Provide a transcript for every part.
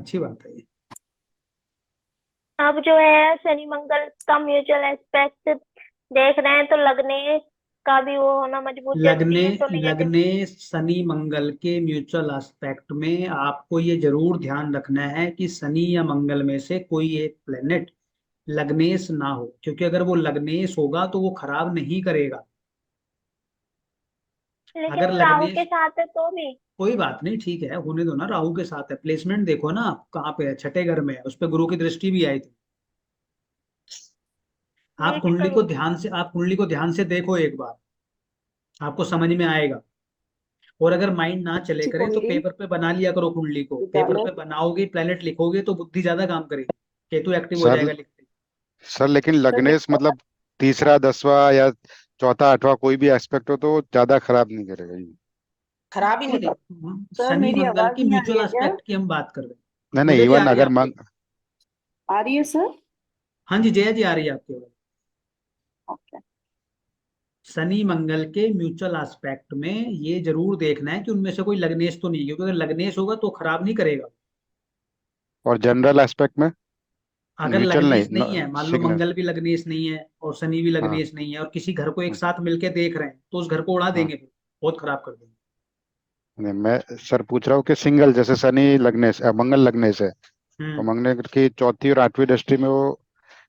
अच्छी बात है ये। अब जो है शनि मंगल का म्यूचुअल एस्पेक्ट देख रहे हैं, तो लगने का भी वो होना मजबूत लगने जरूरी है, तो नेगेटिव। लगने शनि मंगल के म्यूचुअल एस्पेक्ट में आपको ये जरूर ध्यान रखना है कि शनि या मंगल में से कोई एक प्लेनेट लग्नेश ना हो, क्योंकि अगर वो लग्नेश होगा तो वो खराब नहीं करेगा। लेकिन अगर वो राहु के लग्नेश, साथ है तो भी। कोई बात नहीं, ठीक है, होने दो ना। राहु के साथ है, प्लेसमेंट देखो ना आप कहाँ पे है, छठे घर में है, उस पे गुरु की दृष्टि भी आई थी। देख तो ली। आप कुंडली को ध्यान से देखो एक बार, आपको समझ में आएगा। और अगर माइंड ना चले सी करे तो कुंडली पेपर पे बना लिया करो कुंडली को, पेपर विद्यालय। पे बनाओगे, प्लेनेट लिखोगे तो बुद्धि ज्यादा काम करेगी, केतु एक्टिव हो सर जाएगा लिखते ही। सर लेकिन सर लग्नेश मेरा मतलब तीसरा 10वां या चौथा 8वां कोई भी एस्पेक्ट हो तो ज्यादा खराब नहीं करेगा ये। खराब ही कोई नहीं बात देगा। सर शनि मेरी मंगल आवाज की नहीं आ रही म्यूचुअल है क्या? एस्पेक्ट की हम बात कर रहे हैं। नहीं नहीं, मुझे भी आ इवन रही है अगर आपकी। मंग आ रही है सर? हाँ जी, जया जी आ रही है आपकी आवाज। ओके। शनि मंगल के म्यूचुअल एस्पेक्ट में ये जरूर देखना है कि उनमें से कोई लग्नेश तो नहीं है, क्योंकि अगर लग्नेश होगा तो खराब नहीं करेगा। और जनरल एस्पेक्ट में अगर म्यूचुअल नहीं लग्नेश नहीं है, मान लो सिग्नल। मंगल भी लग्नेश नहीं है और शनि भी हाँ लग्नेश नहीं है, और किसी घर को एक हाँ साथ मिलके देख रहे हैं, तो उस घर को उड़ा हाँ। देंगे फिर, बहुत खराब कर देंगे। नहीं, मैं सर पूछ रहा हूँ कि सिंगल जैसे शनि लग्नेश मंगल लग्नेश है तो हम्म। मंगल की चौथी और 8वीं दृष्टि में वो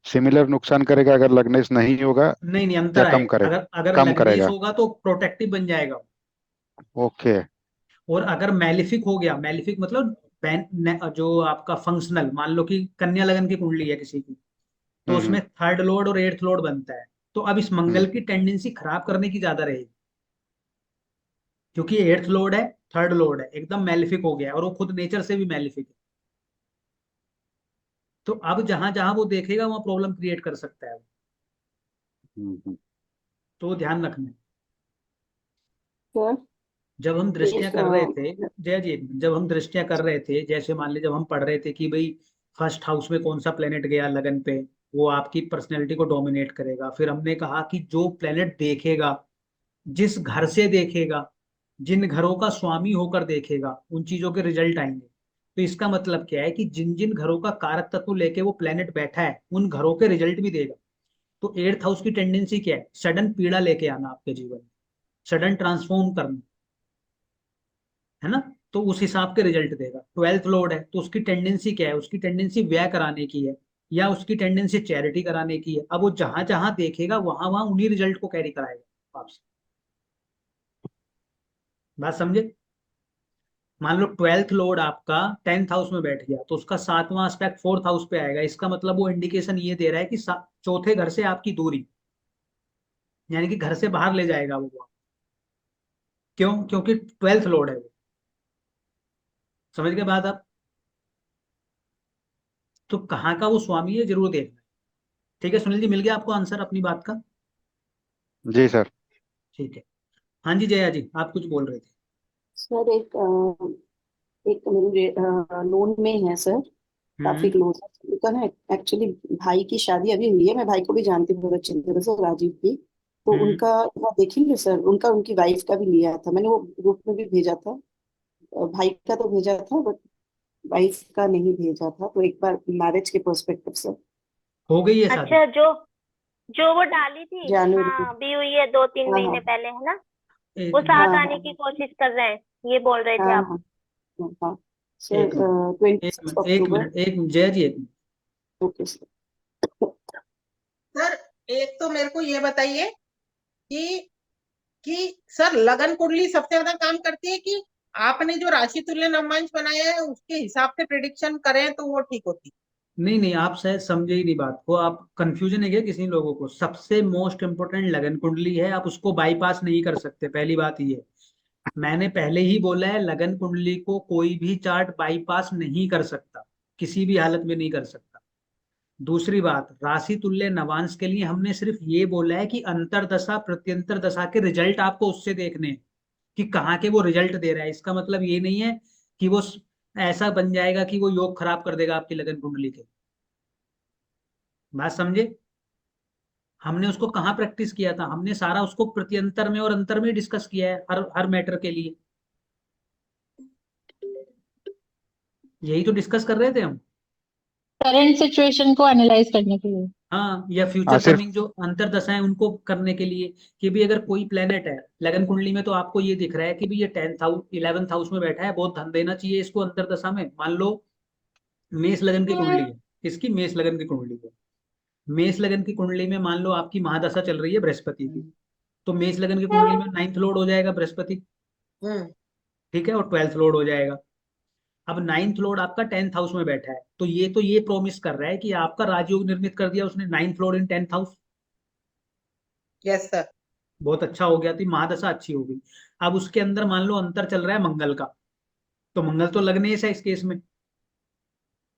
सिमिलर नुकसान करेगा अगर लग्नेश नहीं होगा, नहीं नहीं, या अंतर कम आएगा। करेगा? अगर अगर कम लग्नेश करेगा। होगा तो प्रोटेक्टिव बन जाएगा। ओके। और अगर मैलिफिक हो गया, मैलिफिक मतलब जो आपका फंक्शनल, मान लो कि कन्या लगन की कुंडली है किसी की, तो हम्म। उसमें थर्ड लॉर्ड और एट्थ लॉर्ड बनता है। तो अब इस हम्म। मंगल की टेंडेंसी खराब करने की ज्यादा रहेगी, क्योंकि एट्थ लॉर्ड है, थर्ड लॉर्ड है, एकदम मैलिफिक हो गया है, और वो खुद नेचर से भी मैलिफिक है। तो अब जहां जहां वो देखेगा वहां प्रॉब्लम क्रिएट कर सकता है वो। हम्म। तो वो ध्यान रखना है। सर जब हम ये दृष्टियां कर रहे थे, जय जी, जब हम दृष्टियां कर रहे थे, जैसे मान लीजिए जब हम पढ़ रहे थे कि भाई फर्स्ट हाउस में कौन सा प्लेनेट गया लगन पे, वो आपकी पर्सनैलिटी को डोमिनेट करेगा, फिर हमने कहा कि जो प्लेनेट देखेगा, जिस घर से देखेगा, जिन घरों का स्वामी होकर देखेगा, उन चीजों के रिजल्ट आएंगे। तो इसका मतलब क्या है कि जिन जिन घरों का कारक तत्व लेके वो प्लेनेट बैठा है, उन घरों के रिजल्ट भी देगा। तो एट्थ हाउस की टेंडेंसी क्या है? सडन पीड़ा लेके आना आपके जीवन में, सडन ट्रांसफॉर्म करना, है ना। तो उस हिसाब के रिजल्ट देगा। ट्वेल्थ लॉर्ड है तो उसकी टेंडेंसी क्या है? उसकी टेंडेंसी व्यय कराने की है, या उसकी टेंडेंसी चैरिटी कराने की है। अब वो जहां जहां देखेगा वहां वहां उन्हीं रिजल्ट को कैरी कराएगा आपसे। बात समझे? मान लो ट्वेल्थ लॉर्ड आपका टेंथ हाउस में बैठ गया, तो उसका सातवां एस्पेक्ट फोर्थ हाउस पे आएगा। इसका मतलब वो इंडिकेशन ये दे रहा है कि चौथे घर से आपकी दूरी, यानी कि घर से बाहर ले जाएगा वो। क्यों? क्योंकि ट्वेल्थ लॉर्ड है वो। समझ गए बात आप? तो कहाँ का वो स्वामी है जरूर देखना है। ठीक है सुनील जी, मिल गया आपको आंसर अपनी बात का? जी सर। ठीक है। हाँ जी जया जी, आप कुछ बोल रहे थे। सर एक मेरे नोन में है सर, काफी हम्म। क्लोज है उनका ना। एक्चुअली भाई की शादी अभी हुई है, मैं भाई को भी जानती हूँ बहुत अच्छी तरह से, राजीव भी। तो हम्म। उनका वहाँ देखेंगे सर, उनका उनकी वाइफ का भी लिया था मैंने, वो ग्रुप में भी भेजा था। भाई का तो भेजा था बट वाइफ का नहीं भेजा था, तो एक बार मैरिज के पर्सपेक्टिव से। हो गई है शादी? अच्छा, जो जो वो डाली थी, जनवरी में। हाँ अभी हुई है, 2-3 महीने हाँ पहले, है ना। वो एक हाँ साथ हाँ आने हाँ की कोशिश कर रहे हैं, ये बोल रहे थे हाँ आप। हाँ हाँ हाँ सर। एक मिनट, ट्वेंटी एक सिक्स मिनट, एक अक्टूबर मिनट, एक मिनट जया जी, एक मिनट। Okay sir. सर एक तो मेरे को ये बताइए कि सर लगन कुंडली सबसे ज्यादा काम करती है कि आपने जो राशि तुल्य नवमांश बनाया है उसके हिसाब से प्रिडिक्शन करें तो वो ठीक होती नहीं नहीं, आप शायद समझे ही नहीं बात को, आप कंफ्यूजन है क्या किसी लोगों को? सबसे मोस्ट इंपोर्टेंट लगन कुंडली है, आप उसको बाईपास नहीं कर सकते, पहली बात ये। मैंने पहले ही बोला है, लगन कुंडली को कोई भी चार्ट बाईपास नहीं कर सकता, किसी भी हालत में नहीं कर सकता। दूसरी बात, राशि तुल्य नवांश के लिए हमने सिर्फ ये बोला है कि अंतर दशा प्रत्यंतर दशा के रिजल्ट आपको उससे देखने हैं, कि कहाँ के वो रिजल्ट दे रहा है। इसका मतलब ये नहीं है कि वो ऐसा बन जाएगा कि वो योग खराब कर देगा आपकी लगन कुंडली के। बात समझे? हमने उसको कहाँ प्रैक्टिस किया था? हमने सारा उसको प्रत्यंतर में और अंतर में डिस्कस किया है, हर हर मैटर के लिए। यही तो डिस्कस कर रहे थे हम। करंट सिचुएशन को एनालाइज करने के लिए। हाँ, या फ्यूचर हाँ सिर्फ कमिंग जो अंतर्दशाएं उनको करने के लिए, कि भी अगर कोई प्लेनेट है लगन कुंडली में, तो आपको ये दिख रहा है कि भी ये 10th हाउस 11th हाउस में बैठा है, बहुत धन देना चाहिए इसको अंतर्दशा में। मान लो मेष लगन की कुंडली है, किसकी? मेष लगन की कुंडली है। मेष लगन की कुंडली में मान लो आपकी महादशा चल रही है बृहस्पति की, तो मेष लगन की कुंडली में 9th लॉर्ड हो जाएगा बृहस्पति, हम्म ठीक है, और 12th लॉर्ड हो जाएगा। अब 9th लॉर्ड आपका 10th हाउस में बैठा है, तो ये प्रोमिस कर रहा है कि आपका राजयोग निर्मित कर दिया उसने, 9th लॉर्ड इन 10th हाउस। Yes sir. बहुत अच्छा हो गया, तो महादशा अच्छी हो गई। अब उसके अंदर मान लो अंतर चल रहा है मंगल का, तो मंगल तो लगने से इस केस में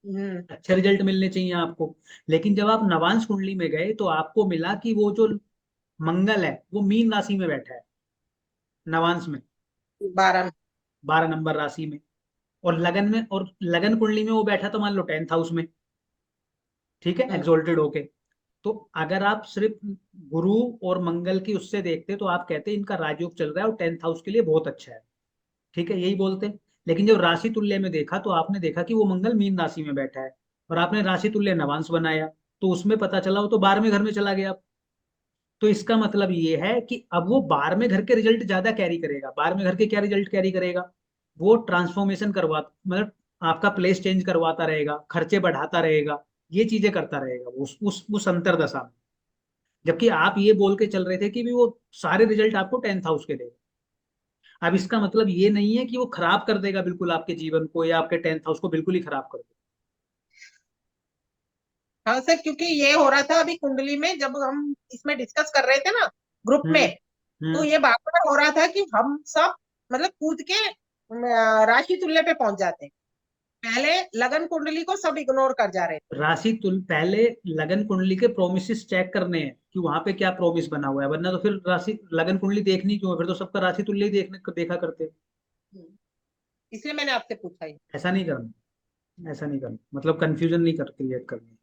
अच्छे रिजल्ट मिलने चाहिए आपको। लेकिन जब आप नवांश कुंडली में गए तो आपको मिला कि वो जो मंगल है वो मीन राशि में बैठा है, नवांश में, 12। 12 नंबर राशि में। और लगन कुंडली में वो बैठा तो मान लो 10th हाउस में, ठीक है, एक्सोल्टेड होके। तो अगर आप सिर्फ गुरु और मंगल की उससे देखते तो आप कहते इनका राजयोग चल रहा है और 10th हाउस के लिए बहुत अच्छा है, ठीक है, यही बोलते। लेकिन जब राशि तुल्य में देखा तो आपने देखा कि वो मंगल मीन राशि में बैठा है, और आपने राशि तुल्य नवांश बनाया, तो उसमें पता चला वो तो 12वें घर में चला गया। तो इसका मतलब ये है कि अब वो 12वें घर के रिजल्ट ज्यादा कैरी करेगा। 12वें घर के क्या रिजल्ट कैरी करेगा? वो ट्रांसफॉर्मेशन करवा, मतलब आपका प्लेस चेंज करवाता रहेगा, खर्चे बढ़ाता रहेगा, ये चीजें करता रहेगा उस अंतरदशा में। जबकि आप ये बोल के चल रहे थे कि भी वो सारे रिजल्ट आपको 10th हाउस के देगा। अब इसका मतलब ये नहीं है कि वो खराब कर देगा बिल्कुल आपके जीवन को, या आपके 10th हाउस को बिल्कुल ही खराब कर देगा। हाँ सर, क्योंकि ये हो रहा था अभी कुंडली में, जब हम इसमें डिस्कस कर रहे थे ना ग्रुप हम्म में, तो हम्म ये बार बार हो रहा था कि हम सब मतलब कूद के राशि तुल्य पे पहुंच जाते हैं। पहले लगन कुंडली को सब इग्नोर कर जा रहे थे। पहले लगन कुंडली के प्रोमिस चेक करने हैं कि वहां पे क्या प्रोमिस बना हुआ है, वरना तो फिर राशि लगन कुंडली देखनी क्यों है? फिर तो सबका राशि तुल्य ही देखा करते। इसलिए मैंने आपसे पूछा ही। ऐसा नहीं करना, ऐसा नहीं करना, मतलब कंफ्यूजन नहीं क्रिएट करनी।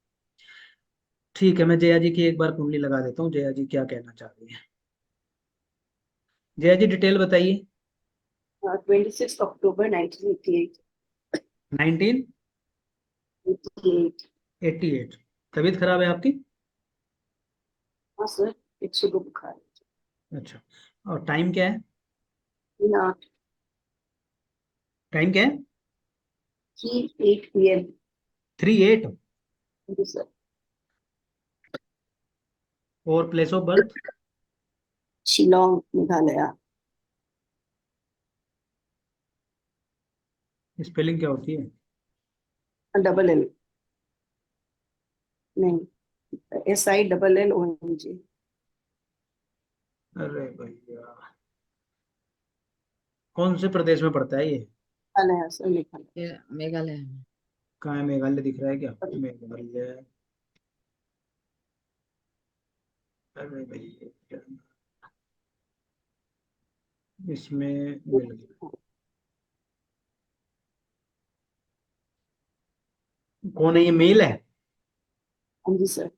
ठीक है, मैं जया जी की एक बार कुंडली लगा देता हूँ, जया जी क्या कहना चाह रही है। जया जी डिटेल बताइए। 26 अक्टूबर 1988। 1988। तबीयत खराब है आपकी? हाँ सर, 102 बुखार। अच्छा, और टाइम क्या है? 8 टाइम क्या है? 3:08 PM। 38। जी सर। और place of birth? Shillong, Meghalaya. Spelling क्या होती है? LLL नहीं, SILLONG। अरे भैया, कौन से प्रदेश में पड़ता है ये? मेघालय सर, मेघालय। ये मेघालय में। कहाँ है? मेघालय दिख रहा है क्या? मेघालय। अरे भैया, इसमें मिल गया। कौन है ये? मेल है? हाँ जी सर,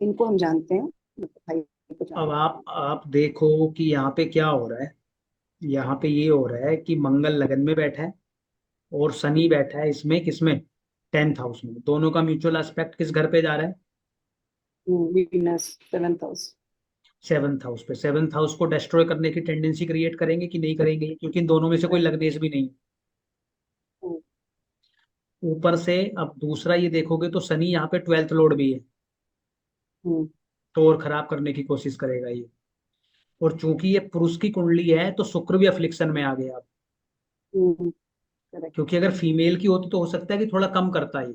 इनको हम जानते हैं, भाई को जानते अब हैं। आप देखो कि यहाँ पे क्या हो रहा है। यहाँ पे ये हो रहा है कि मंगल लगन में बैठा है और शनि बैठा है इसमें, किसमें? 10th हाउस में। दोनों का म्यूचुअल एस्पेक्ट किस घर पे जा रहा है? Venus 7th house. 7th house पे। 7th हाउस को डिस्ट्रॉय करने की टेंडेंसी क्रिएट करेंगे कि नहीं करेंगे? क्योंकि इन दोनों में से कोई लग्नेश भी नहीं। ऊपर से अब दूसरा ये देखोगे तो शनि यहाँ पे 12th लॉर्ड भी है, तो और खराब करने की कोशिश करेगा ये। और चूंकि ये पुरुष की कुंडली है तो शुक्र भी अफ्लिक्शन में आ गया अब। करेक्ट। क्योंकि अगर फीमेल की होती तो हो सकता है कि थोड़ा कम करता है।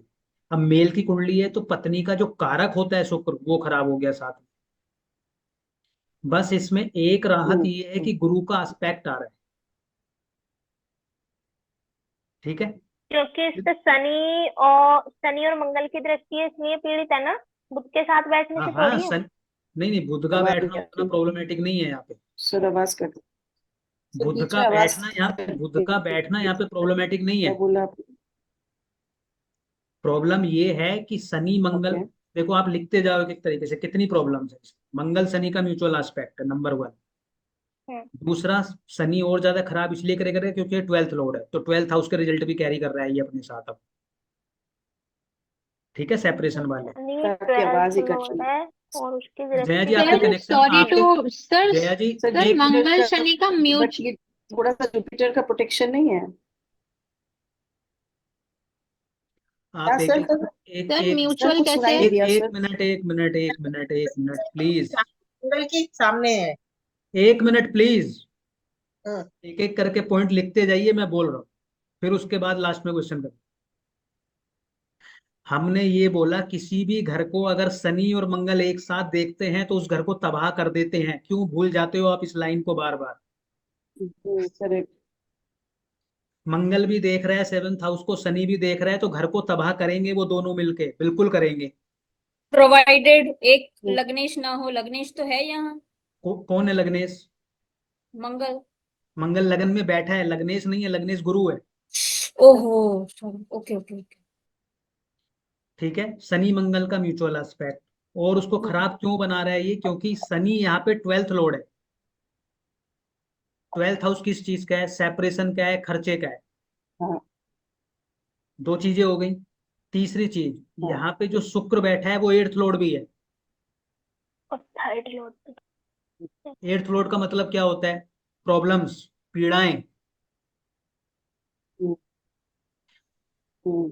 अब मेल की कुंडली है तो पत्नी का जो कारक होता है शुक्र, वो खराब हो गया साथ में। बस इसमें एक राहत ये है कि गुरु का एस्पेक्ट आ रहा है, ठीक है। क्योंकि इस पे शनि और मंगल की दृष्टि है, इसलिए पीड़ित है ना, बुध के साथ बैठने हाँ से हाँ, थोड़ी है। नहीं नहीं, बुध का आवाज बैठना आती उतना है। प्रॉब्लमेटिक नहीं है यहाँ पे। सर आवाज कर दो। सर बुध बीच का में आवाज बैठना यहाँ बुध का बैठना यहाँ पे प्रॉब्लमेटिक नहीं क्या है। बोला आपने? प्रॉब्लम ये है कि शनि मंगल, ओके। देखो आप लिखते जाओ एक तरीके से कितनी प्रॉब्लम्स है। मंगल शनि का म्यूचुअल एस्पेक्ट है, नंबर 1। दूसरा, शनि और ज्यादा खराब इसलिए करेगा क्योंकि 12th लॉर्ड है, तो 12th हाउस के रिजल्ट भी कैरी कर रहा है ये अपने साथ अब। ठीक है, सेपरेशन वाले। शनि आपकी आवाज ही 12th कट लॉर्ड रही है और उसकी जया जी दृष्टि आपके सर कनेक्शन सॉरी आपके टू sir Jaya ji sir sir एक मंगल जुपिटर शनि का बट म्यूच ये थोड़ा सा जुपिटर का प्रोटेक्शन नहीं है। आप क्या एक सर? एक सर एक सर म्यूचुअल कुछ कैसे सुनाई है? नहीं दिया एक सर। मिनट एक मिनट एक मिनट एक मिनट प्लीज, मंगल की सामने है। एक मिनट प्लीज। हम्म, एक एक करके पॉइंट लिखते जाइए, मैं बोल रहा हूँ, फिर उसके बाद लास्ट में क्वेश्चन कर। हमने ये बोला किसी भी घर को अगर शनि और मंगल एक साथ देखते हैं तो उस घर को तबाह कर देते हैं। क्यों भूल जाते हो आप इस लाइन को बार बार? करेक्ट। मंगल भी देख रहा है सेवंथ हाउस को, शनि भी देख रहा है, तो घर को तबाह करेंगे वो दोनों मिलके, बिल्कुल करेंगे। प्रोवाइडेड एक लग्नेश ना हो। लग्नेश तो है यहाँ। कौन है लग्नेश? मंगल। मंगल लगन में बैठा है, लग्नेश नहीं है, लग्नेश गुरु है। ओहो सॉरी। Okay okay okay. ठीक है, शनि मंगल का म्यूचुअल एस्पेक्ट। और उसको खराब क्यों बना रहा है ये? क्योंकि शनि यहाँ पे 12th लॉर्ड है। 12th हाउस किस चीज का है? सेपरेशन का है, खर्चे का है। हाँ दो चीजें हो गई। तीसरी चीज, हाँ यहाँ पे जो शुक्र बैठा है वो 8th लॉर्ड भी है। और थर्ड लॉर्ड। 8th लॉर्ड का मतलब क्या होता है? प्रॉब्लम्स, पीड़ाएं। हम्म, हम्म,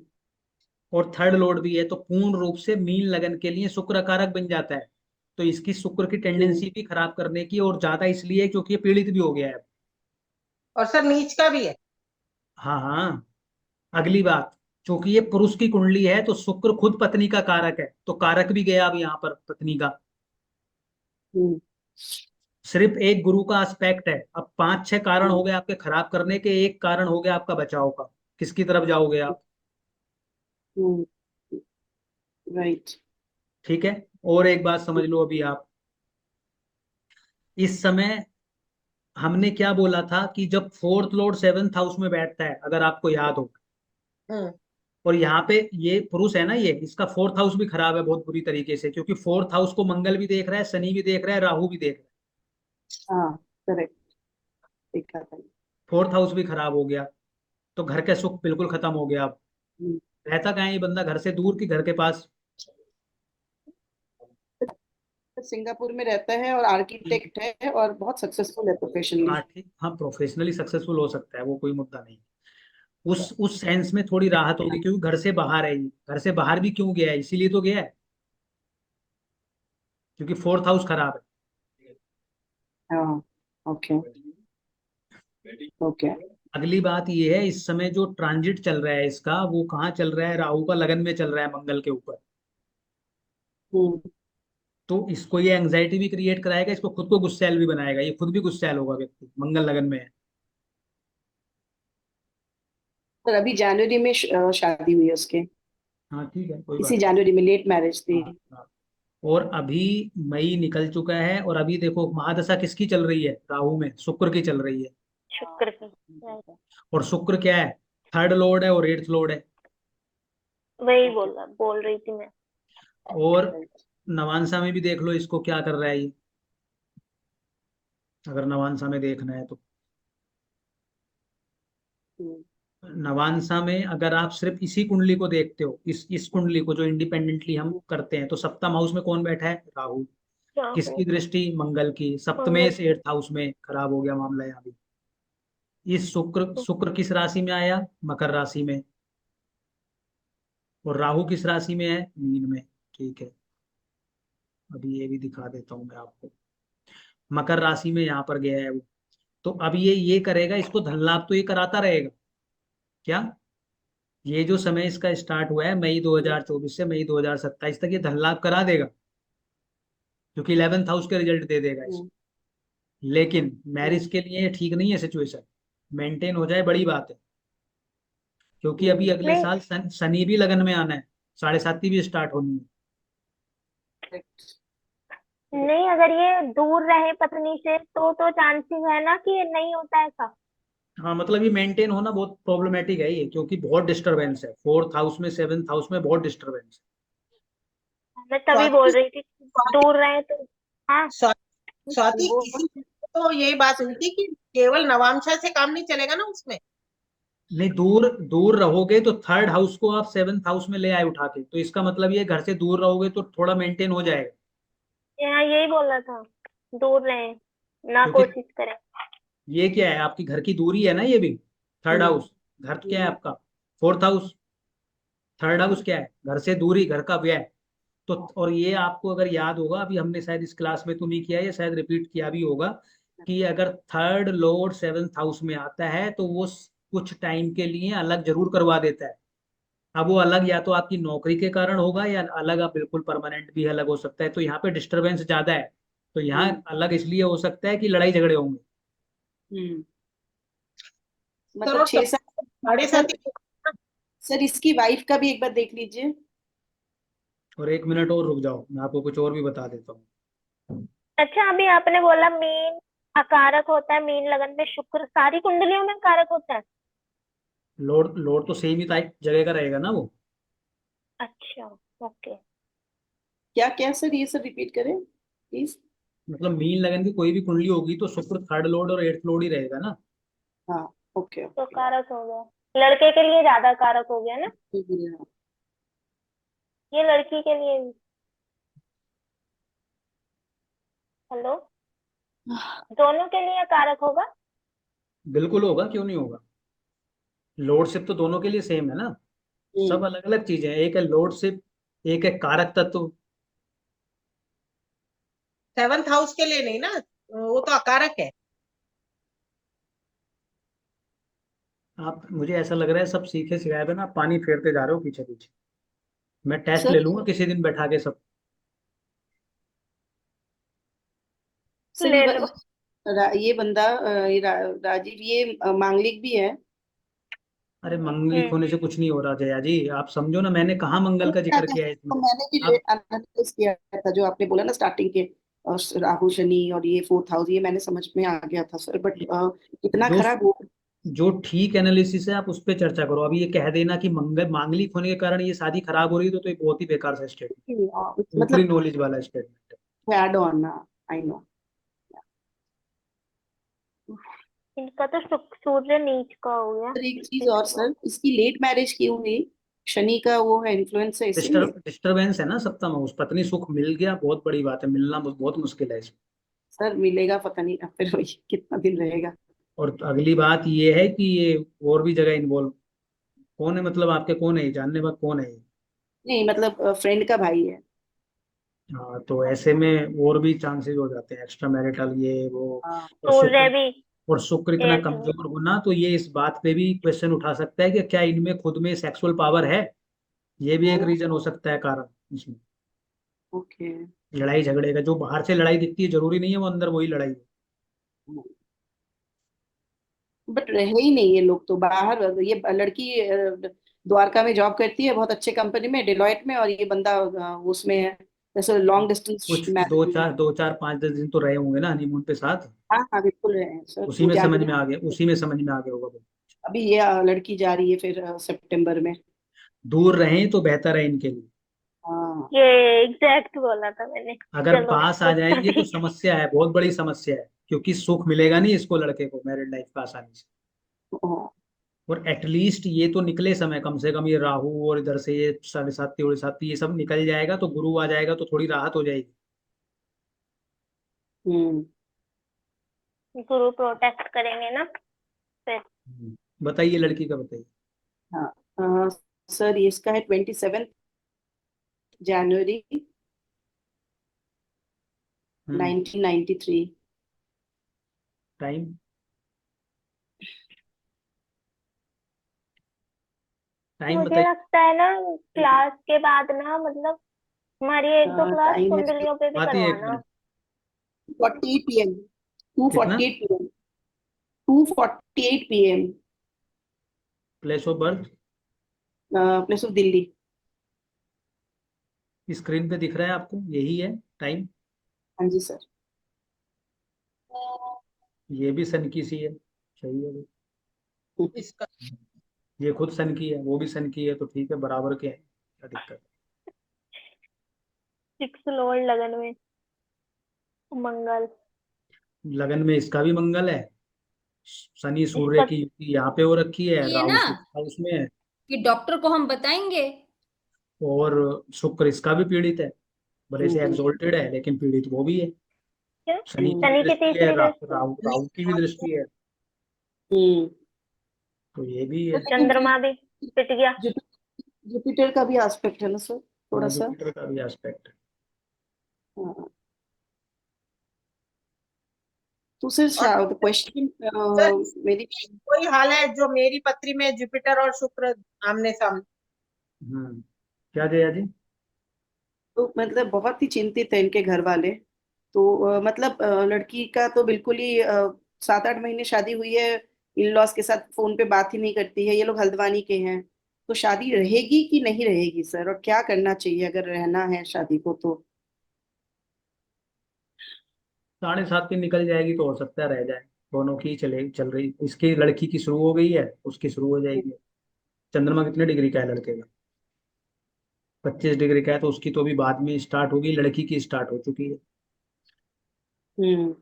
और थर्ड लॉर्ड भी है, तो पूर्ण रूप से मीन लगन के लिए शुक्र कारक बन जाता है। तो इसकी शुक्र की टेंडेंसी भी खराब करने की, और ज्यादा इसलिए क्योंकि ये पीड़ित भी हो गया है। और सर नीच का भी है। हाँ हाँ। अगली बात, क्योंकि ये पुरुष की कुंडली है तो शुक्र खुद पत्नी का कारक है, तो कारक भी गया अब यहाँ पर पत्नी का। हम्म, सिर्फ एक गुरु का एस्पेक्ट है। अब 5-6 कारण हो हम्म, गए आपके खराब करने के, एक कारण हो गया आपका बचाव का। किसकी तरफ जाओगे आप? हम्म, राइट। ठीक है। और एक बात समझ लो अभी आप, इस समय हमने क्या बोला था कि जब 4th लॉर्ड 7th हाउस में बैठता है, अगर आपको याद हो, हम्म, और यहाँ पे ये पुरुष है ना, ये इसका 4th हाउस भी खराब है बहुत बुरी तरीके से, क्योंकि 4th हाउस को मंगल भी देख रहा है, शनि भी देख रहा है, राहु भी देख रहा हाँ करेक्ट। देखा था। है। 4th हाउस भी खराब हो गया, तो घर का सुख बिल्कुल खत्म हो गया। अब हम्म, रहता कहाँ है ये बंदा? घर से दूर कि घर के पास? सिंगापुर में रहता है और आर्किटेक्ट है और बहुत सक्सेसफुल है प्रोफेशनली। हाँ ठीक, हाँ प्रोफेशनली सक्सेसफुल हो सकता है, वो कोई मुद्दा नहीं। उस सेंस में थोड़ी राहत होगी, क्योंकि घर से बाहर है ये। घर से बाहर भी क्यों गया है? इसीलिए तो गया है, क्योंकि 4th हाउस खराब है। हाँ ओके ओके। अगली बात ये है, इस समय जो ट्रांजिट चल रहा है इसका, वो कहाँ चल रहा है? राहु का लगन में चल रहा है, मंगल के ऊपर। हम्म, तो इसको ये एंग्जाइटी भी क्रिएट कराएगा, इसको खुद को गुस्सैल भी बनाएगा, ये खुद भी गुस्सैल होगा व्यक्ति, मंगल लगन में है। पर अभी जनवरी में शादी हुई है उसके। हाँ ठीक है, कोई इसी बात जनवरी में लेट मैरिज नहीं। थी। हाँ हाँ। और अभी मई निकल चुका है, और अभी देखो महादशा किसकी चल रही है? राहु में, शुक्र की चल रही है। शुक्र की। right। और शुक्र क्या है? 3rd लॉर्ड है और 8th लॉर्ड है। वही बोल रही थी मैं। और नवांशा में भी देख लो इसको क्या कर रहा है ये, अगर नवांशा में देखना है तो। हम्म, नवांशा में अगर आप सिर्फ इसी कुंडली को देखते हो, इस कुंडली को जो इंडिपेंडेंटली हम करते हैं, तो सप्तम हाउस में कौन बैठा है? राहु। राहु। किसकी दृष्टि? मंगल की। सप्तमें मंगल। से 8th हाउस में, खराब हो गया मामला यहाँ भी। इस शुक्र किस राशि में आया? मकर राशि में। और राहु किस राशि में है? मीन में। ठीक है, अभी ये भी दिखा देता हूँ मैं आपको। मकर राशि में यहाँ पर गया है वो। तो अब ये करेगा, इसको धन लाभ तो ये कराता रहेगा। क्या? ये जो समय इसका स्टार्ट हुआ है मई 2024 से मई 2027 तक, ये धन लाभ करा देगा, क्योंकि 11th हाउस के रिजल्ट दे देगा इस। हम्म, लेकिन मैरिज हम्म, के लिए ये ठीक नहीं है सिचुएशन। मेंटेन हो जाए बड़ी बात है, क्योंकि अभी अगले नहीं साल शनि भी लगन में आना है, 7.5 भी स्टार्ट होनी है। correct। नहीं, अगर ये दूर रहे पत्नी से तो चांसेस है ना कि नहीं होता ऐसा। हाँ मतलब ये मेंटेन होना बहुत प्रॉब्लमेटिक है ये, क्योंकि बहुत डिस्टरबेंस है 4th हाउस में, 7th हाउस में बहुत डिस्टरबेंस मैं तभी बोल स्वाति रही थी दूर रहे तो। हाँ। स्वाति वो किसी तो यही बात हुई थी कि केवल नवांशा से काम नहीं चलेगा ना उसमें। नहीं, दूर दूर रहोगे तो थर्ड हाउस को आप सेवन्थ हाउस में ले आए उठा के, तो इसका मतलब ये घर से दूर रहोगे तो थोड़ा मेंटेन हो जाएगा। यहाँ यही बोला था, दूर रहे ना, क्योंकि कोशिश करें। ये क्या है, आपकी घर की दूरी है ना, ये भी थर्ड हम्म, हाउस। घर क्या है आपका, फोर्थ हाउस। थर्ड हाउस क्या है, घर से दूरी, घर का व्यय। तो और ये आपको अगर याद होगा, अभी हमने शायद इस क्लास में तो नहीं किया, या शायद रिपीट किया भी होगा, कि अगर थर्ड लॉर्ड सेवन्थ हाउस में आता है तो वो कुछ टाइम के लिए अलग जरूर करवा देता है। अब वो अलग या तो आपकी नौकरी के कारण होगा, या अलग आप बिल्कुल परमानेंट भी अलग हो सकता है। तो यहाँ पे डिस्टरबेंस ज्यादा है, तो यहाँ अलग इसलिए हो सकता है कि लड़ाई झगड़े होंगे। हम्म। सर मतलब और 6-7। साढ़े सर 7 ही होगा ना? सर इसकी वाइफ का भी एक बार देख लीजिए। और 1 मिनट और रुक जाओ, मैं आपको कुछ और भी बता देता हूँ। अच्छा, अभी आपने बोला मीन अकारक होता है, मीन लगन में शुक्र सारी कुंडलियों में कारक होता है। लोड लोड तो सेम ही टाइप जगह का रहेगा ना वो। अच्छा, ओके। क्या क्या सर, ये सब रिपीट करें प्लीज। मतलब मीन लगन की कोई भी कुंडली होगी तो शुक्र थर्ड लोड और एट्थ लोड ही रहेगा ना। हाँ, ओके तो ओके। कारक हो गया, लड़के के लिए ज्यादा कारक हो गया ना, ये लड़की के लिए भी। हेलो, दोनों के लिए कारक होगा। बिल्कुल होगा, क्यों नहीं होगा। लॉर्डशिप तो दोनों के लिए सेम है ना। सब अलग अलग चीजें हैं, एक है लॉर्डशिप, एक है कारक तत्व। 7th हाउस के लिए नहीं ना, वो तो अकारक है। आप, मुझे ऐसा लग रहा है सब सीखे सिखाए बिना आप पानी फेरते जा रहे हो पीछे पीछे। मैं टेस्ट ले सर लूंगा किसी दिन बैठा के सब। सर ले लो। ये बंदा राजीव, ये मांगलिक भी है। अरे मंगलिक होने से कुछ नहीं हो रहा जया जी, आप समझो ना, मैंने कहाँ मंगल का जिक्र किया है तो इसमें। मैंने भी आप एनालिसिस किया था जो आपने बोला ना स्टार्टिंग के, राहु शनि और ये 4th हाउस, ये मैंने समझ में आ गया था सर, बट इतना जो खराब हो। जो ठीक एनालिसिस है आप उस पर चर्चा करो। अभी ये कह देना कि मंगल मांगलिक होने के कारण ये शादी खराब हो रही है, तो ये बहुत ही बेकार सा स्टेटमेंट, ऊपरी मतलब नॉलेज वाला स्टेटमेंट है। Add on, I know. इनका तो सूर्य नीच का हो गया। सर एक चीज और सर, इसकी लेट मैरिज क्यों हुई? शनि का वो है, इन्फ्लुएंस है इसीलिए। डिस्टर्बेंस है ना सप्तम हाउस, पत्नी सुख मिल गया, बहुत बड़ी बात है, मिलना बहुत मुश्किल है इसमें। सर मिलेगा पता नहीं फिर वही कितना दिन रहेगा। और अगली बात ये है कि ये और भी जगह इन्वॉल्व, कौन है मतलब आपके, कौन है ये, जानने वाला कौन है ये? नहीं मतलब फ्रेंड का भाई है। हाँ, तो ऐसे में और भी चांसेस हो जाते हैं एक्स्ट्रा मैरिटल, ये वो। हाँ। और सूर्य शुक्र, भी और शुक्र इतना एट में। कमजोर होना, तो ये इस बात पे भी क्वेश्चन उठा सकता है कि क्या इनमें खुद में सेक्सुअल पावर है। ये भी एक रीजन हो सकता है, कारण इसमें। ओके। लड़ाई झगड़े का, जो बाहर से लड़ाई दिखती है जरूरी नहीं है वो अंदर वही लड़ाई हो। बट रहे ही नहीं ये लोग तो बाहर। ये लड़की द्वारका में जॉब करती है बहुत अच्छे कंपनी में, डिलॉयट में, और ये बंदा उसमें है, जैसे लॉन्ग डिस्टेंस कुछ मैरिज। 2 4 5 10 दिन तो रहे होंगे ना हनीमून पे साथ। हाँ हाँ बिल्कुल रहे हैं सर, उसी वो में समझ जाके में आ गया, उसी में समझ में आ गया होगा वो। अभी ये लड़की जा रही है फिर सितंबर में। दूर रहें तो बेहतर है इनके लिए। हाँ। ये एग्जैक्ट बोला था मैंने। अगर चलो, पास आ उसका जाएंगे तो भी। समस्या है, बहुत बड़ी समस्या है, क्योंकि सुख मिलेगा नहीं इसको, लड़के को मैरिड लाइफ का आसानी से। हाँ। और एटलीस्ट ये तो निकले समय, कम से कम ये राहु और इधर से ये 7.5 और 7 ये सब निकल जाएगा, तो गुरु आ जाएगा तो थोड़ी राहत हो जाएगी। हम्म। गुरु प्रोटेक्ट करेंगे ना फिर। बताइए लड़की का, बताइए। हाँ सर ये इसका है 27 जनवरी हम्म 1993। टाइम, टाइम मुझे बताइए। लगता है ना, क्लास के बाद ना, मतलब हमारी 1 2 क्लास टाइम है कुंडलियों पे भी बात ही 1 मिनट। करवाना। 48 PM, टू कितना? Forty eight P M 2:48 PM, place of birth place of Delhi. Screen पे दिख रहा है आपको, यही है टाइम। हाँ जी सर। ये भी सन की सी है, सही है वो। इसका ये खुद सन की है, वो भी सन की है, तो ठीक है, बराबर के हैं, क्या दिक्कत 6 लोअर लगन में मंगल। है। लगन में इसका भी मंगल है, शनि सूर्य इसका की युति यहाँ पे हो रखी है, ये राहु ना 6th हाउस में है, कि डॉक्टर को हम बताएंगे। और शुक्र इसका भी पीड़ित है, भले से हम्म, एक्सोल्टेड है लेकिन पीड़ित वो भी है। क्यों? शनि की भी शनि की दृष्टि है, तीसरी दृष्टि। राहु राहु की भी दृष्टि है, हम्म। तो ये भी तो है। लेकिन चंद्रमा भी पिट गया। जुपिटर का भी एस्पेक्ट है ना सर, थोड़ा सा। जुपिटर का भी एस्पेक्ट है। हाँ। तो सर और क्वेश्चन सर मेरी, वही हाल है जो मेरी पत्री में जुपिटर और शुक्र आमने सामने। क्या जया जी? तो मतलब बहुत ही चिंतित है इनके घर वाले। तो मतलब लड़की का तो बिल्कुल ही 7-8 महीने शादी हुई है, इन लॉज के साथ फोन पे बात ही नहीं करती है। ये लोग हल्द्वानी के हैं, तो शादी रहेगी कि नहीं रहेगी सर, और क्या करना चाहिए अगर रहना है शादी को तो? 7.5 की निकल जाएगी तो हो सकता है रह जाए, दोनों की चल रही, इसकी लड़की की शुरू हो गई है, उसकी शुरू हो जाएगी। चंद्रमा कितने डिग्री का है लड़के का? 25 डिग्री का है, तो उसकी तो अभी बाद में स्टार्ट होगी, लड़की की स्टार्ट हो चुकी है। हम्म।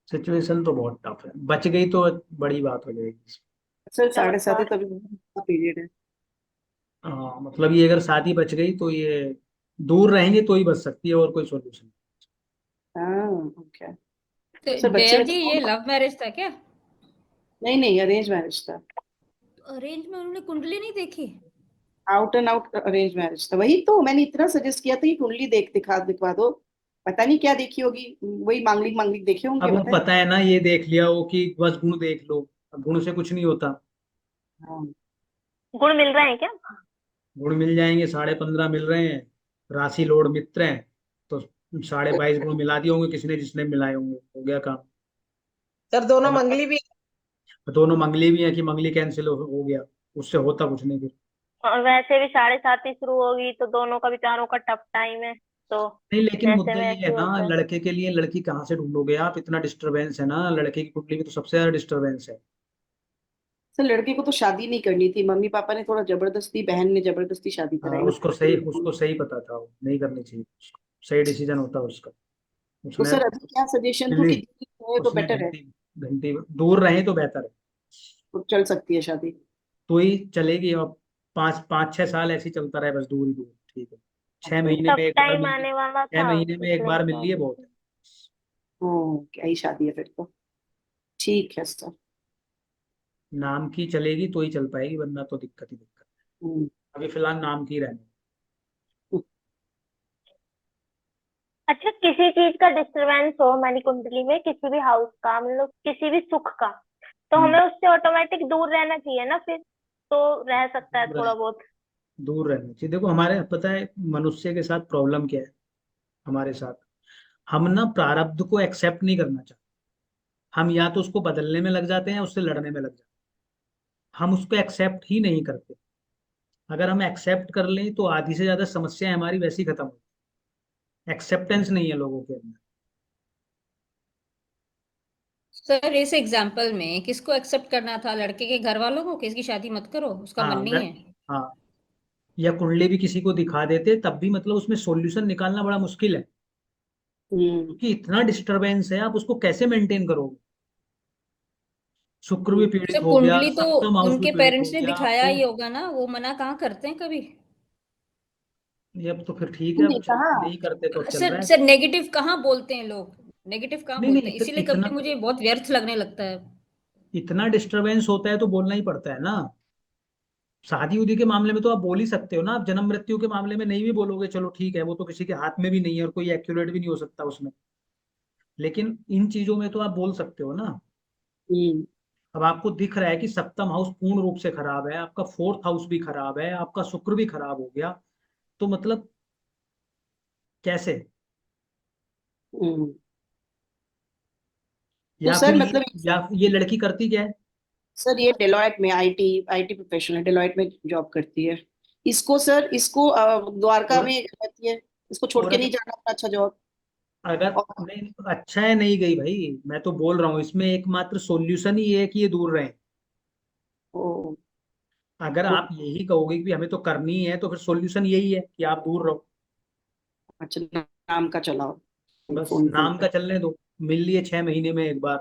सिचुएशन तो बहुत टफ है, बच गई तो बड़ी बात हो जाएगी। सर चलो 7.5 है तो अभी पीरियड है। हाँ, मतलब ये अगर शादी बच गई तो ये दूर रहेंगे तो ही बच सकती है, और कोई सोल्यूशन। हाँ, ओके। तो सर बच्चे जया में जी ये लव मैरिज था क्या? नहीं नहीं, अरेंज मैरिज था। अरेंज में उन्होंने कुंडली नहीं देखी? Out and out arrange marriage था। वही तो मैंने इतना सजेस्ट किया था कि कुंडली दिखवा दो। पता नहीं क्या देखी होगी, वही मांगलिक मांगलिक देखे होंगे, अब वो बताए। पता है ना, ये देख लिया हो कि बस गुण देख लो, अब गुण से कुछ नहीं होता। हाँ। गुण मिल रहे हैं क्या? गुण मिल जाएंगे, 15.5 मिल रहे हैं, राशि लोड मित्र हैं, तो 22.5 गुण मिला दिए होंगे किसी ने, जिसने मिलाए होंगे, हो गया काम। सर दोनों अब मंगली भी। दोनों मंगली भी है कि मंगली कैंसिल हो गया, उससे होता कुछ नहीं फिर। और वैसे भी 7:30 ही शुरू होगी, तो दोनों का विचारों का टफ टाइम है, तो नहीं, लेकिन ऐसे मुद्दा में ये ऐसे है ही ना, होता है। लड़के के लिए लड़की कहाँ से ढूंढोगे आप? इतना डिस्टरबेंस है ना, लड़के की कुंडली में तो सबसे ज्यादा डिस्टरबेंस है। सर लड़के को तो शादी नहीं करनी थी, मम्मी पापा ने थोड़ा जबरदस्ती, बहन ने जबरदस्ती शादी हाँ, कराई ना। उसको सही पता था, वो नहीं करनी चाहिए उसको। सही डिसीजन होता उसका। तो उसने सर अभी क्या सजेशन दो दिल्ली कि दिल्ली है तो उसने बेटर है, घंटी घंटी दूर रहे तो बेहतर है, तो चल सकती है शादी? तो ही चलेगी। और 5-6 साल ऐसे ही चलता रहे, बस दूर ही दूर, ठीक है। छह तो महीने में टफ एक बार टाइम मिल ली, आने वाला छह था, महीने में एक इसलिए। बार मिल लिए बहुत है। ओ, क्या ही शादी है फिर तो। ठीक है सर। नाम की चलेगी तो ही चल पाएगी, वरना तो दिक्कत ही दिक्कत हम्म। है। अभी फिलहाल नाम की रहने। अच्छा, किसी चीज का डिस्टरबेंस हो हमारी कुंडली में, किसी भी हाउस का, मतलब किसी भी सुख का, तो हमें हम्म, उससे ऑटोमेटिक दूर रहना चाहिए ना फिर, तो रह सकता है दूर थोड़ा रहे बहुत। दूर रहना चाहिए। देखो हमारे, पता है मनुष्य के साथ प्रॉब्लम क्या है? हमारे साथ, हम ना प्रारब्ध को एक्सेप्ट नहीं करना चाहते। हम या तो उसको बदलने में लग जाते हैं, उससे लड़ने में लग जाते हैं, हम उसको एक्सेप्ट ही नहीं करते। अगर हम एक्सेप्ट कर लें तो आधी से ज्यादा समस्याएं हमारी वैसी खत्म हो। एक्सेप्टेंस नहीं है लोगों के अंदर। सर इस एग्जाम्पल में किसको एक्सेप्ट करना था? लड़के के घर वालों को कि इसकी शादी मत करो, उसका मन हाँ नहीं है? हाँ, या कुंडली भी किसी को दिखा देते तब भी मतलब उसमें सॉल्यूशन निकालना बड़ा मुश्किल है, हम्म। क्योंकि इतना डिस्टरबेंस है, आप उसको कैसे मेंटेन करोगे? शुक्र भी हम्म। पीड़ित सर हो गया, कुंडली तो सप्तम हाउस भी उनके पीड़ित हो पेरेंट्स ने गया, अब दिखाया तो ही होगा ना, वो मना कहाँ करते हैं कभी? ये, अब तो फिर ठीक है, अब नहीं कहा। नहीं करते तो चल रहा सर है। सर नेगेटिव कहाँ बोलते हैं लोग? नेगेटिव कहाँ नहीं नहीं, बोलते हैं? इसीलिए कभी इतना कभी मुझे बहुत व्यर्थ लगने लगता है। इतना डिस्टरबेंस होता है तो बोलना ही पड़ता है ना। शादी उदी के मामले में तो आप बोल ही सकते हो ना, आप जन्म मृत्यु के मामले में नहीं भी बोलोगे, चलो ठीक है, वो तो किसी के हाथ में भी नहीं है और कोई एक्यूरेट भी नहीं हो सकता उसमें, लेकिन इन चीजों में तो आप बोल सकते हो ना। हम्म। अब आपको दिख रहा है कि सप्तम हाउस पूर्ण रूप से खराब है, आपका 4th हाउस भी खराब है, आपका शुक्र भी खराब हो गया, तो मतलब कैसे? हम्म। तो या फिर सर मतलब, ये लड़की करती क्या है? सर ये डेलॉयट में आईटी आईटी प्रोफेशनल है, डेलॉयट में जॉब करती है। इसको सर, इसको द्वारका और में रहती है, इसको छोड़ और के नहीं जाना था, अच्छा जॉब। अगर और नहीं, अच्छा है नहीं गई भाई, मैं तो बोल रहा हूँ इसमें एकमात्र सॉल्यूशन ही है कि ये दूर रहे। ओ, अगर तो आप यही कहोगे कि हमें तो करनी है, तो फिर सॉल्यूशन यही है कि आप दूर रहो, अच्छा नाम का चलाओ, बस फोन फोन नाम पे। का चलने दो। मिल लिए 6 महीने में एक बार,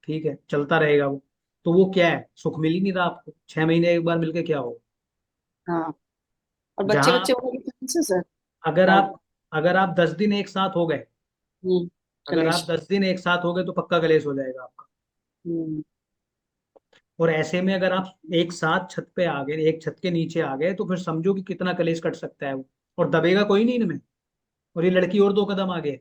ठीक है, चलता रहेगा वो, तो वो क्या है, सुख मिल ही नहीं रहा आपको। 6 महीने एक बार मिलके क्या हो। हाँ, और बच्चे जहाँ बच्चे होने के चांस है सर। अगर डाउट। आप अगर आप 10 दिन एक साथ हो गए, अगर आप कलेश। 10 दिन एक साथ हो गए तो पक्का कलेश हो जाएगा आपका। हम्म। और ऐसे में अगर आप एक साथ छत पे आ गए, एक छत के नीचे आ गए, तो फिर समझो कि कितना कलेश कट सकता है वो। और दबेगा कोई नहीं इनमें। और ये लड़की और 2 कदम आगे है।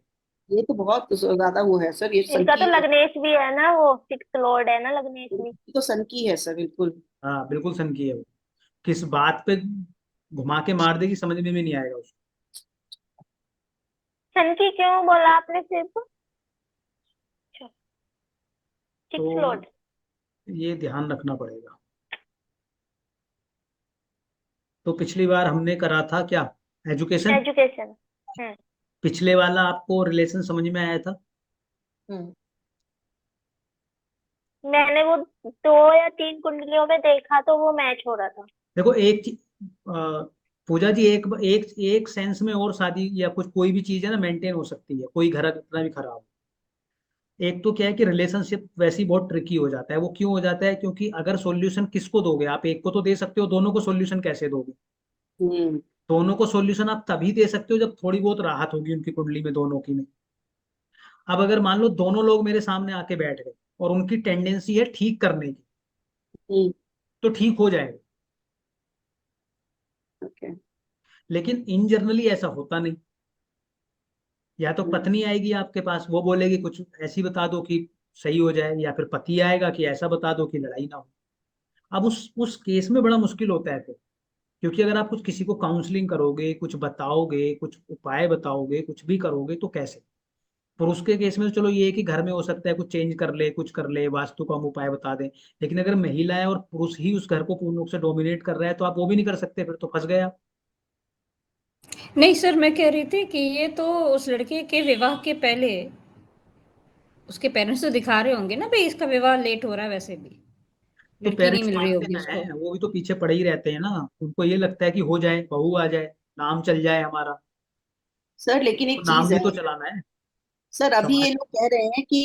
ये तो बहुत ज्यादा वो है सर, ये इनका तो सनकी है। लग्नेश भी है ना, वो 6th लॉर्ड है ना लग्नेश भी। ये तो सनकी है सर, बिल्कुल। हाँ बिल्कुल सन की है वो। किस बात पे घुमा के मार देगी समझ में भी नहीं आएगा उसको। सनकी क्यों बोला आपने सिर्फ? सिक्स तो लॉर्ड। ये ध्यान रखना पड़ेगा। तो पिछली बार हमने करा था क्या, एजुकेशन। एजुकेशन। हम्म। पिछले वाला आपको रिलेशन समझ में आया था। हम्म। मैंने वो 2 या 3 कुंडलियों में देखा तो वो मैच हो रहा था। देखो एक पूजा जी, एक एक एक सेंस में और शादी या कुछ कोई भी चीज है ना मेंटेन हो सकती है, कोई घर कितना भी खराब हो। एक तो क्या है कि रिलेशनशिप वैसे ही बहुत ट्रिकी हो जाता है। वो क्यों हो जाता है, क्योंकि अगर सॉल्यूशन किसको दोगे, आप एक को तो दे सकते हो, दोनों को सॉल्यूशन कैसे दोगे। हम्म। दोनों को सॉल्यूशन आप तभी दे सकते हो जब थोड़ी बहुत राहत होगी उनकी कुंडली में, दोनों की में। अब अगर मान लो दोनों लोग मेरे सामने आके बैठ गए और उनकी टेंडेंसी है ठीक करने की, हम्म। तो ठीक हो जाएगा। ओके। लेकिन इन जनरली ऐसा होता नहीं। या तो पत्नी आएगी आपके पास, वो बोलेगी कुछ ऐसी बता दो कि सही हो जाए, या फिर पति आएगा कि ऐसा बता दो कि लड़ाई ना हो। अब उस केस में बड़ा मुश्किल होता है फिर। क्योंकि अगर आप कुछ किसी को काउंसलिंग करोगे, कुछ बताओगे, कुछ उपाय बताओगे, कुछ भी करोगे तो कैसे। पर उसके केस में तो चलो ये है कि घर में हो सकता है कुछ चेंज कर ले, कुछ कर ले, वास्तु का हम उपाय बता दें। लेकिन अगर महिला है और पुरुष ही उस घर को पूर्ण रूप से डोमिनेट कर रहा है, तो आप वो भी नहीं कर सकते, फिर तो फंस गए आप। नहीं सर, मैं कह रही थी कि ये तो उस लड़के के विवाह के पहले उसके पेरेंट्स तो दिखा रहे होंगे ना भाई इसका विवाह लेट हो रहा है, वैसे भी तो लड़की नहीं पेरेंट्स मिल रही मानते होगी ना उसको। है, वो भी तो पीछे पड़े ही रहते हैं ना। उनको ये लगता है कि हो जाए, बहू आ जाए, नाम चल जाए हमारा। सर लेकिन तो एक नाम चीज भी है तो चलाना है सर, अभी समाज। ये लोग कह रहे हैं कि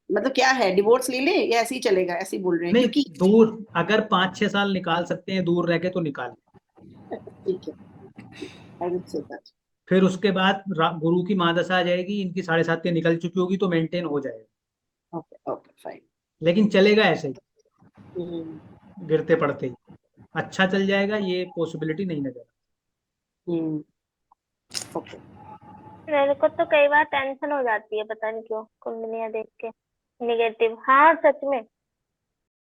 मतलब क्या है, डिवोर्स ले ले या ऐसे ही चलेगा, ऐसे ही बोल रहे हैं नहीं, क्योंकि। दूर अगर 5-6 साल निकाल सकते हैं दूर रह के तो निकाल। ठीक है, आई विल से दैट। फिर उसके बाद गुरु की महादशा आ जाएगी, इनकी 7.5 निकल चुकी होगी, तो मेंटेन हो जाएगा। Okay okay fine. लेकिन चलेगा ऐसे ही, हम्म। गिरते पड़ते ही। अच्छा चल जाएगा ये पॉसिबिलिटी नहीं नजर। हम्म। ओके। मेरे को तो कई बार टेंशन हो जाती है, पता नहीं क्यों, कुंडलियां देख के। निगेटिव, हाँ सच में।